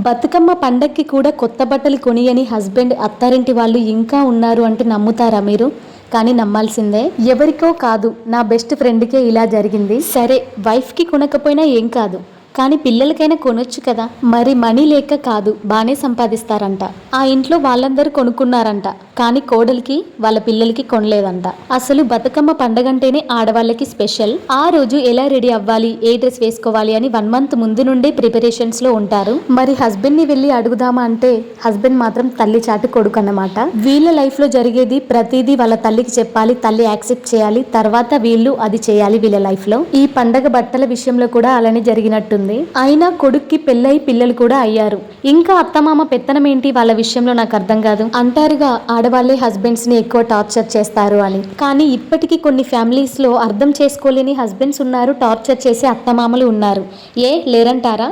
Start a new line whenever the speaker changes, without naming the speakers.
బతుకమ్మ పండక్కి కూడా కొత్త బట్టలు కొనియని హస్బెండ్ అత్తారింటి వాళ్ళు ఇంకా ఉన్నారు అంటే నమ్ముతారా మీరు? కానీ నమ్మాల్సిందే. ఎవరికో కాదు, నా బెస్ట్ ఫ్రెండ్కే ఇలా జరిగింది. సరే, వైఫ్కి కొనకపోయినా ఏం కాదు, కానీ పిల్లలకైనా కొనొచ్చు కదా. మరి మనీ లేక కాదు, బాగానే సంపాదిస్తారంట. ఆ ఇంట్లో వాళ్ళందరూ కొనుక్కున్నారంట, కానీ కోడలికి వాళ్ళ పిల్లలకి కొనలేదంట. అసలు బతుకమ్మ పండగంటేనే ఆడవాళ్ళకి స్పెషల్. ఆ రోజు ఎలా రెడీ అవ్వాలి, ఏ డ్రెస్ వేసుకోవాలి అని 1 month ముందు నుండే ప్రిపరేషన్స్ లో ఉంటారు. మరి హస్బెండ్ ని వెళ్ళి అడుగుదామా అంటే హస్బెండ్ మాత్రం తల్లి చాటు కొడుకు అన్నమాట. వీళ్ళ లైఫ్ లో జరిగేది ప్రతిదీ వాళ్ళ తల్లికి చెప్పాలి, తల్లి యాక్సెప్ట్ చేయాలి, తర్వాత వీళ్ళు అది చేయాలి వీళ్ళ లైఫ్ లో. ఈ పండగ బట్టల విషయంలో కూడా అలానే జరిగినట్టుంది. అయినా కొడుక్కి పెళ్ళై పిల్లలు కూడా అయ్యారు. ఇంకా అత్తమామ పెత్తనం ఏంటి వాళ్ళ విషయంలో నాకు అర్థం కాదు. అంటారుగా ఆడవాళ్ళే హస్బెండ్స్ ని ఎక్కువ టార్చర్ చేస్తారు అని. కానీ ఇప్పటికీ కొన్ని ఫ్యామిలీస్ లో అర్థం చేసుకోలేని హస్బెండ్స్ ఉన్నారు, టార్చర్ చేసే అత్తమామలు ఉన్నారు. లేరంటారా?